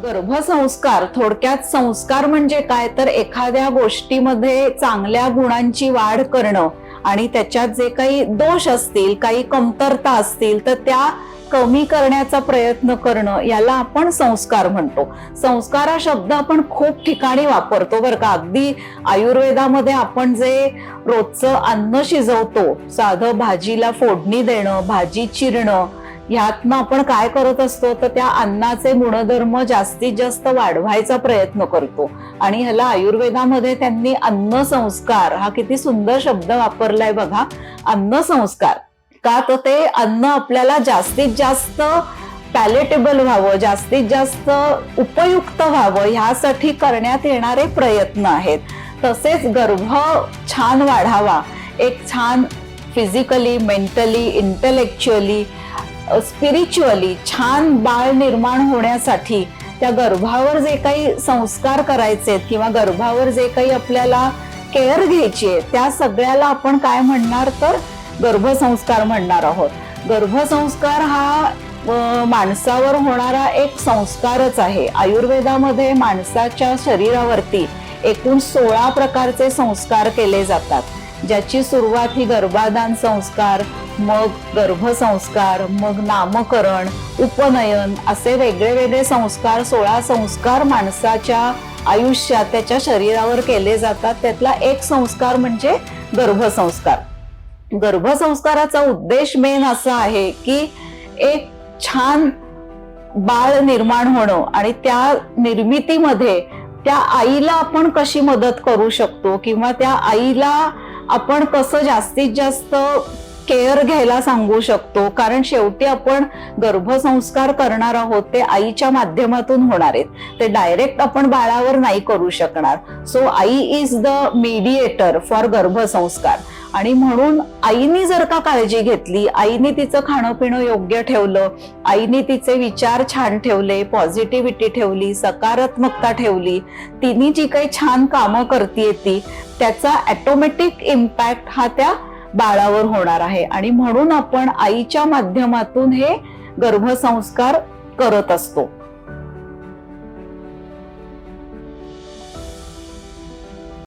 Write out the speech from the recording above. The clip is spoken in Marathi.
गर्भसंस्कार थोडक्यात संस्कार म्हणजे काय तर एखाद्या गोष्टीमध्ये चांगल्या गुणांची वाढ करणं आणि त्याच्यात जे काही दोष असतील, काही कमतरता असतील तर त्या कमी करण्याचा प्रयत्न करणं याला आपण संस्कार म्हणतो. संस्कार हा शब्द आपण खूप ठिकाणी वापरतो बरं का. अगदी आयुर्वेदामध्ये आपण जे रोजचं अन्न शिजवतो, साधं भाजीला फोडणी देणं, भाजी चिरणं, ह्यातनं आपण काय करत असतो तर त्या अन्नाचे गुणधर्म जास्तीत जास्त वाढवायचा प्रयत्न करतो. आणि ह्याला आयुर्वेदामध्ये त्यांनी अन्न संस्कार हा किती सुंदर शब्द वापरलाय बघा. अन्न संस्कार का तर ते अन्न आपल्याला जास्तीत जास्त पॅलेटेबल व्हावं, जास्तीत जास्त उपयुक्त व्हावं ह्यासाठी करण्यात येणारे प्रयत्न आहेत. तसेच गर्भ छान वाढावा, एक छान फिजिकली, मेंटली, इंटेलेक्च्युअली, स्पिरिच्युअली छान बाळ निर्माण होण्यासाठी त्या गर्भावर जे काही संस्कार करायचे किंवा गर्भावर जे काही आपल्याला केअर घ्यायची आहे त्या सगळ्याला आपण काय म्हणणार तर गर्भसंस्कार म्हणणार आहोत. गर्भसंस्कार हा माणसावर होणारा एक संस्कारच आहे. आयुर्वेदामध्ये माणसाच्या शरीरावरती एकूण 16 प्रकारचे संस्कार केले जातात, ज्याची सुरुवात ही गर्भाधान संस्कार, मग गर्भसंस्कार, मग नामकरण, उपनयन असे वेगळे वेगळे संस्कार, 16 संस्कार माणसाच्या आयुष्यात त्याच्या शरीरावर केले जातात. त्यातला एक संस्कार म्हणजे गर्भसंस्कार. गर्भसंस्काराचा उद्देश मेन असा आहे की एक छान बाळ निर्माण होणं आणि त्या निर्मितीमध्ये त्या आईला आपण कशी मदत करू शकतो किंवा त्या आईला आपण कसं जास्तीत जास्त केअर घ्यायला सांगू शकतो. कारण शेवटी आपण गर्भसंस्कार करणार आहोत ते आईच्या माध्यमातून होणार आहेत, ते डायरेक्ट आपण बाळावर नाही करू शकणार. सो आई इज द मीडिएटर फॉर गर्भसंस्कार. आणि म्हणून आईने जर का काळजी घेतली, आईने तिचं खाणं पिणं योग्य ठेवलं, आईने तिचे विचार छान ठेवले, पॉझिटिव्हिटी ठेवली, सकारात्मकता ठेवली, तिने जी काही छान कामं करते ती त्याचा ऑटोमॅटिक इम्पॅक्ट हा त्या बाळावर होणार आहे. आणि म्हणून आपण आईच्या माध्यमातून हे गर्भसंस्कार करत असतो.